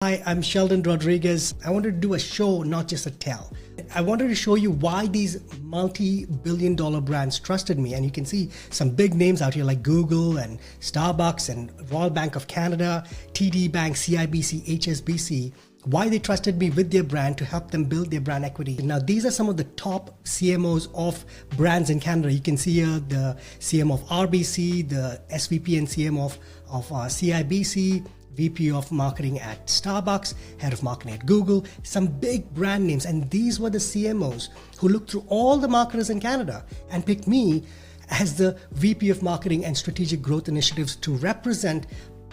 Hi, I'm Sheldon Rodriguez. I wanted to do a show, not just a tell. I wanted to show you why these multi-billion-dollar brands trusted me. And you can see some big names out here like Google and Starbucks and Royal Bank of Canada, TD Bank, CIBC, HSBC, why they trusted me with their brand to help them build their brand equity. Now, these are some of the top CMOs of brands in Canada. You can see here the CM of RBC, the SVP and CM of CIBC, VP of marketing at Starbucks, head of marketing at Google, some big brand names. And these were the CMOs who looked through all the marketers in Canada and picked me as the VP of marketing and strategic growth initiatives to represent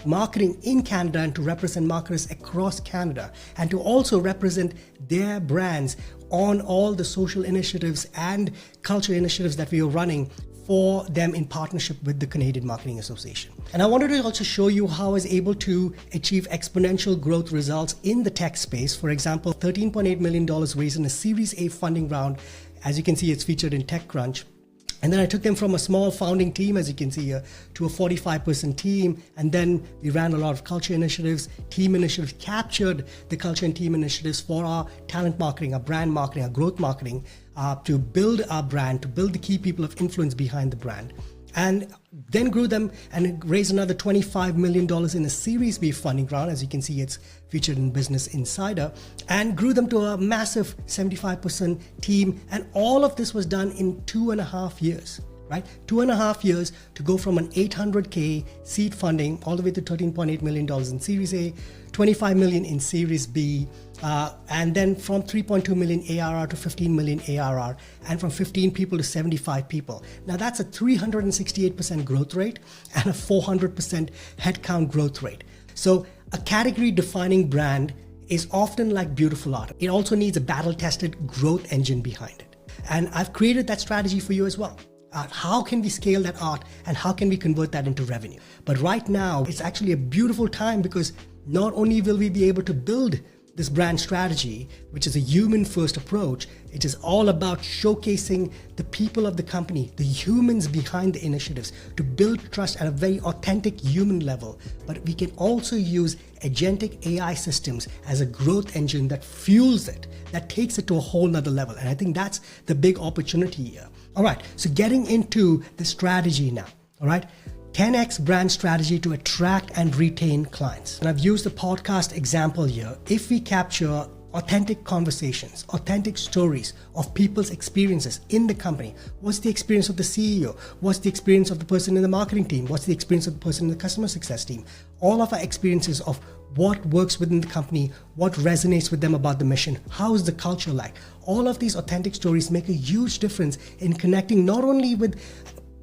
marketing in Canada and to represent marketers across Canada and to also represent their brands on all the social initiatives and culture initiatives that we are running for them in partnership with the Canadian Marketing Association. And I wanted to also show you how I was able to achieve exponential growth results in the tech space. For example, $13.8 million raised in a Series A funding round. As you can see, it's featured in TechCrunch. And then I took them from a small founding team, as you can see here, to a 45-person team. And then we ran a lot of culture initiatives, team initiatives, captured the culture and team initiatives for our talent marketing, our brand marketing, our growth marketing, to build our brand, to build the key people of influence behind the brand. And then grew them and raised another $25 million in a Series B funding round. As you can see, it's featured in Business Insider, and grew them to a massive 75% team. And all of this was done in 2.5 years, right? 2.5 years to go from an $800K seed funding all the way to $13.8 million in Series A, $25 million in Series B, and then from 3.2 million ARR to 15 million ARR, and from 15 people to 75 people. Now that's a 368% growth rate and a 400% headcount growth rate. So a category defining brand is often like beautiful art. It also needs a battle-tested growth engine behind it. And I've created that strategy for you as well. How can we scale that art and how can we convert that into revenue? But right now, it's actually a beautiful time because not only will we be able to build this brand strategy, which is a human-first approach, it is all about showcasing the people of the company, the humans behind the initiatives, to build trust at a very authentic human level. But we can also use agentic AI systems as a growth engine that fuels it, that takes it to a whole nother level. And I think that's the big opportunity here. All right, so getting into the strategy now, all right? 10x brand strategy to attract and retain clients. And I've used the podcast example here. If we capture authentic conversations, authentic stories of people's experiences in the company, what's the experience of the CEO? What's the experience of the person in the marketing team? What's the experience of the person in the customer success team? All of our experiences of what works within the company, what resonates with them about the mission, how is the culture like? All of these authentic stories make a huge difference in connecting not only with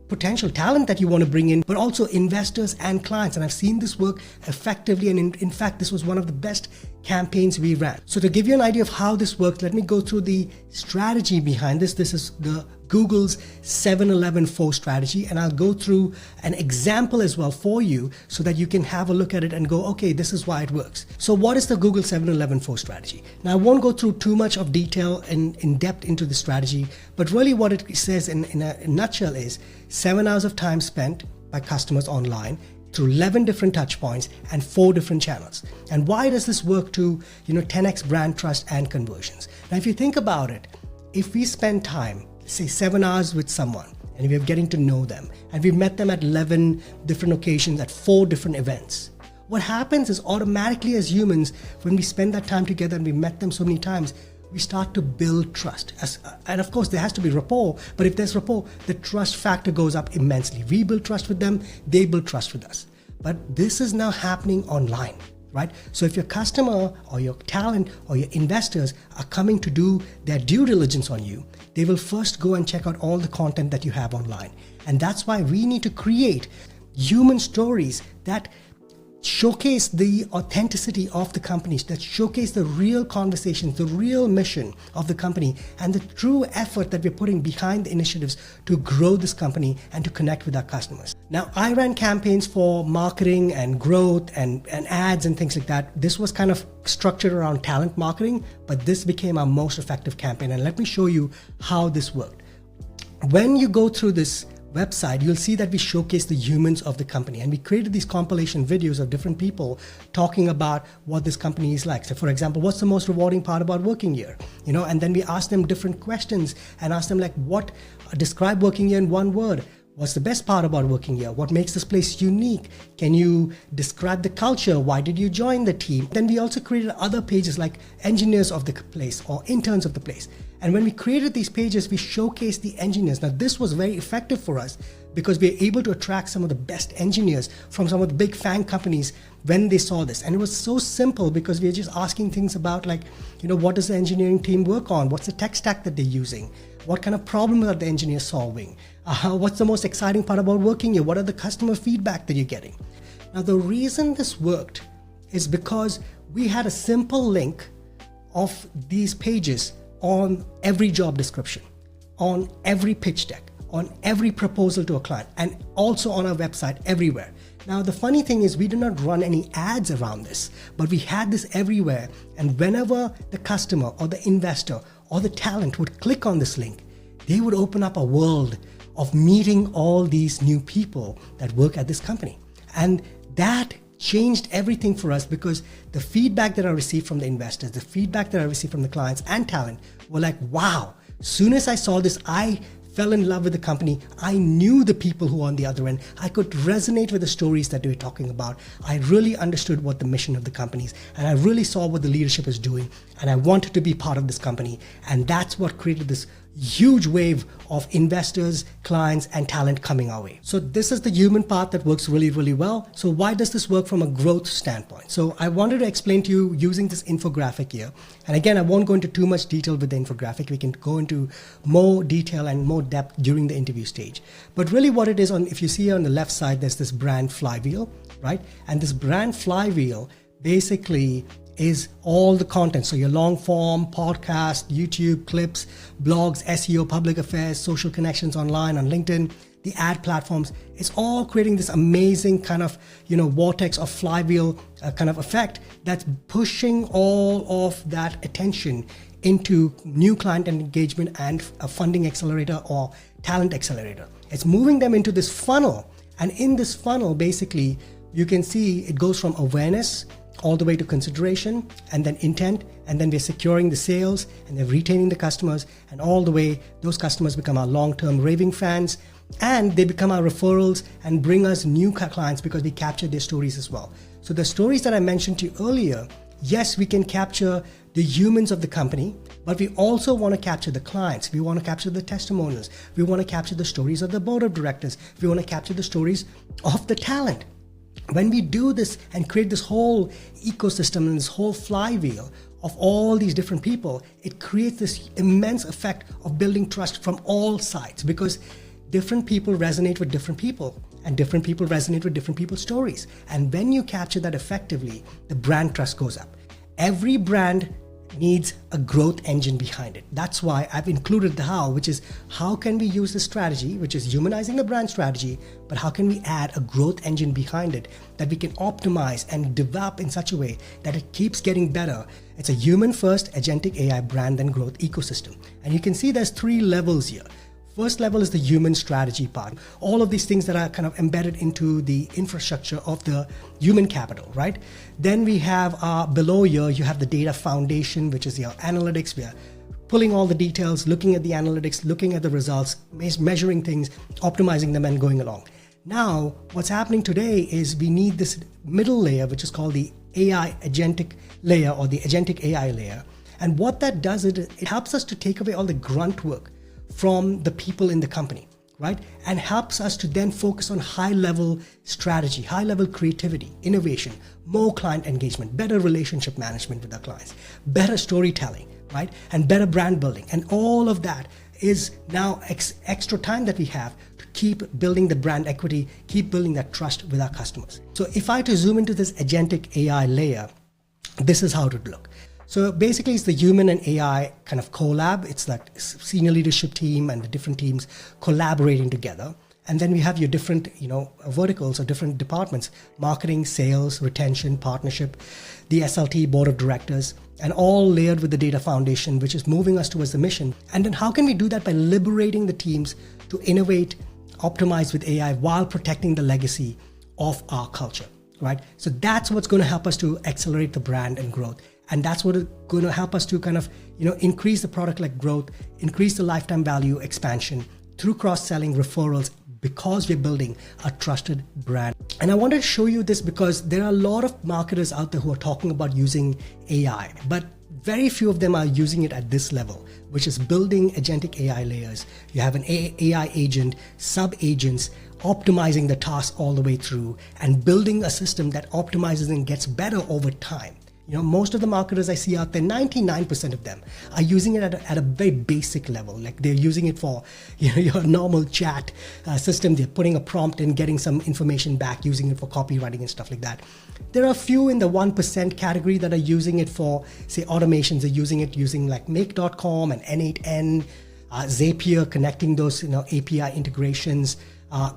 potential talent that you want to bring in, but also investors and clients. And I've seen this work effectively. And in fact, this was one of the best campaigns we ran. So to give you an idea of how this works, let me go through the strategy behind this. This is the Google's 7-11-4 strategy. And I'll go through an example as well for you so that you can have a look at it and go, okay, this is why it works. So what is the Google 7-11-4 strategy? Now, I won't go through too much of detail and in depth into the strategy, but really what it says in a nutshell is 7 hours of time spent by customers online through 11 different touch points and 4 different channels. And why does this work to 10x brand trust and conversions? Now, if you think about it, if we spend time, say 7 hours with someone, and we're getting to know them, and we've met them at 11 different occasions at 4 different events, what happens is automatically as humans, when we spend that time together and we met them so many times, we start to build trust. And of course, there has to be rapport, but if there's rapport, the trust factor goes up immensely. We build trust with them, they build trust with us. But this is now happening online, right? So if your customer or your talent or your investors are coming to do their due diligence on you, they will first go and check out all the content that you have online. And that's why we need to create human stories that showcase the authenticity of the companies, that showcase the real conversations, the real mission of the company, and the true effort that we're putting behind the initiatives to grow this company and to connect with our customers. Now, I ran campaigns for marketing and growth and ads and things like that. This was kind of structured around talent marketing, but this became our most effective campaign. And let me show you how this worked. When you go through this website, you'll see that we showcase the humans of the company, and we created these compilation videos of different people talking about what this company is like. So for example, what's the most rewarding part about working here? And then we ask them different questions and ask them like, describe working here in one word. What's the best part about working here? What makes this place unique? Can you describe the culture? Why did you join the team? Then we also created other pages like engineers of the place or interns of the place. And when we created these pages, we showcased the engineers. Now this was very effective for us because we were able to attract some of the best engineers from some of the big FAANG companies when they saw this. And it was so simple because we were just asking things about like, what does the engineering team work on? What's the tech stack that they're using? What kind of problem are the engineers solving? What's the most exciting part about working here? What are the customer feedback that you're getting? Now, the reason this worked is because we had a simple link of these pages on every job description, on every pitch deck, on every proposal to a client, and also on our website everywhere. Now, the funny thing is we did not run any ads around this, but we had this everywhere. And whenever the customer or the investor or the talent would click on this link, they would open up a world of meeting all these new people that work at this company. And that changed everything for us because the feedback that I received from the investors, the feedback that I received from the clients and talent were like, wow, soon as I saw this, I fell in love with the company. I knew the people who were on the other end. I could resonate with the stories that they were talking about. I really understood what the mission of the company is, and I really saw what the leadership is doing, and I wanted to be part of this company. And that's what created this huge wave of investors, clients, and talent coming our way. So this is the human part that works really, really well. So why does this work from a growth standpoint? So I wanted to explain to you using this infographic here. And again, I won't go into too much detail with the infographic. We can go into more detail and more depth during the interview stage. But really what it is, if you see on the left side, there's this brand flywheel, right? And this brand flywheel basically is all the content. So your long form, podcast, YouTube, clips, blogs, SEO, public affairs, social connections online on LinkedIn, the ad platforms, it's all creating this amazing kind of, vortex of flywheel kind of effect that's pushing all of that attention into new client engagement and a funding accelerator or talent accelerator. It's moving them into this funnel. And in this funnel, basically, you can see it goes from awareness all the way to consideration, and then intent, and then we're securing the sales, and then retaining the customers, and all the way those customers become our long-term raving fans, and they become our referrals and bring us new clients because we capture their stories as well. So the stories that I mentioned to you earlier, yes, we can capture the humans of the company, but we also want to capture the clients. We want to capture the testimonials. We want to capture the stories of the board of directors. We want to capture the stories of the talent. When we do this and create this whole ecosystem and this whole flywheel of all these different people, it creates this immense effect of building trust from all sides because different people resonate with different people and different people resonate with different people's stories. And when you capture that effectively, the brand trust goes up. Every brand needs a growth engine behind it. That's why I've included the how, which is how can we use this strategy, which is humanizing the brand strategy, but how can we add a growth engine behind it that we can optimize and develop in such a way that it keeps getting better. It's a human first agentic AI brand and growth ecosystem. And you can see there's 3 levels here. First level is the human strategy part. All of these things that are kind of embedded into the infrastructure of the human capital, right? Then we have below here, you have the data foundation, which is your analytics. We are pulling all the details, looking at the analytics, looking at the results, measuring things, optimizing them and going along. Now, what's happening today is we need this middle layer, which is called the AI agentic layer or the agentic AI layer. And what that does is it helps us to take away all the grunt work from the people in the company, right? And helps us to then focus on high-level strategy, high-level creativity, innovation, more client engagement, better relationship management with our clients, better storytelling, right? And better brand building. And all of that is now extra time that we have to keep building the brand equity, keep building that trust with our customers. So if I had to zoom into this agentic AI layer, this is how it would look. So basically it's the human and AI kind of collab. It's like senior leadership team and the different teams collaborating together. And then we have your different, verticals or different departments, marketing, sales, retention, partnership, the SLT, board of directors, and all layered with the data foundation, which is moving us towards the mission. And then how can we do that? By liberating the teams to innovate optimized with AI while protecting the legacy of our culture, right? So that's what's going to help us to accelerate the brand and growth. And that's what is going to help us to kind of, increase the product-led growth, increase the lifetime value expansion through cross-selling, referrals, because we're building a trusted brand. And I wanted to show you this because there are a lot of marketers out there who are talking about using AI, but very few of them are using it at this level, which is building agentic AI layers. You have an AI agent, sub-agents, optimizing the task all the way through, and building a system that optimizes and gets better over time. Most of the marketers I see out there, 99% of them are using it at a very basic level. Like they're using it for your normal chat system. They're putting a prompt in, getting some information back, using it for copywriting and stuff like that. There are a few in the 1% category that are using it for, say, automations. They're using it using like Make.com and N8N, Zapier, connecting those API integrations.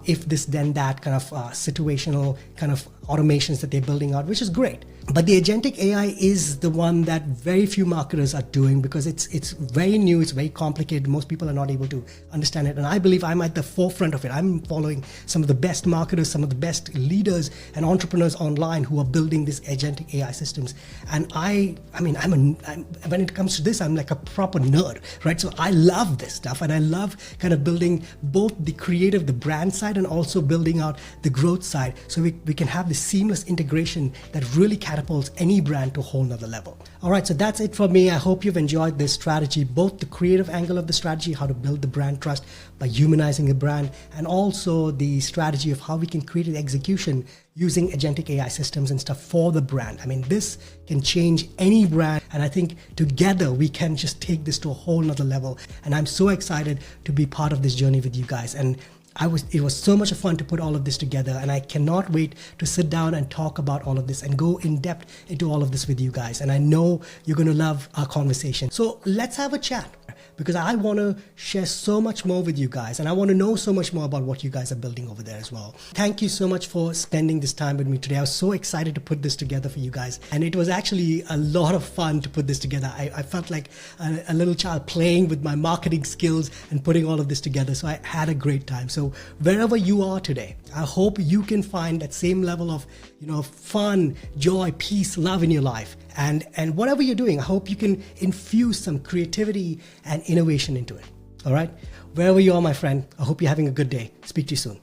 If this then that kind of situational kind of automations that they're building out, which is great. But the agentic AI is the one that very few marketers are doing because it's very new, it's very complicated. Most people are not able to understand it. And I believe I'm at the forefront of it. I'm following some of the best marketers, some of the best leaders and entrepreneurs online who are building these agentic AI systems. And I mean, when it comes to this, I'm like a proper nerd, right? So I love this stuff, and I love kind of building both the creative, the brand side, and also building out the growth side. So we can have this seamless integration that really catapults any brand to a whole nother level. All right, so that's it for me. I hope you've enjoyed this strategy, both the creative angle of the strategy, how to build the brand trust by humanizing the brand, and also the strategy of how we can create an execution using agentic AI systems and stuff for the brand. I mean, this can change any brand, and I think together we can just take this to a whole nother level. And I'm so excited to be part of this journey with you guys. And it was so much fun to put all of this together, and I cannot wait to sit down and talk about all of this and go in depth into all of this with you guys. And I know you're going to love our conversation. So let's have a chat, because I want to share so much more with you guys, and I want to know so much more about what you guys are building over there as well. Thank you so much for spending this time with me today. I was so excited to put this together for you guys, and it was actually a lot of fun to put this together. I felt like a little child playing with my marketing skills and putting all of this together, so I had a great time. So wherever you are today, I hope you can find that same level of fun, joy, peace, love in your life. And whatever you're doing, I hope you can infuse some creativity and innovation into it. All right? Wherever you are, my friend, I hope you're having a good day. Speak to you soon.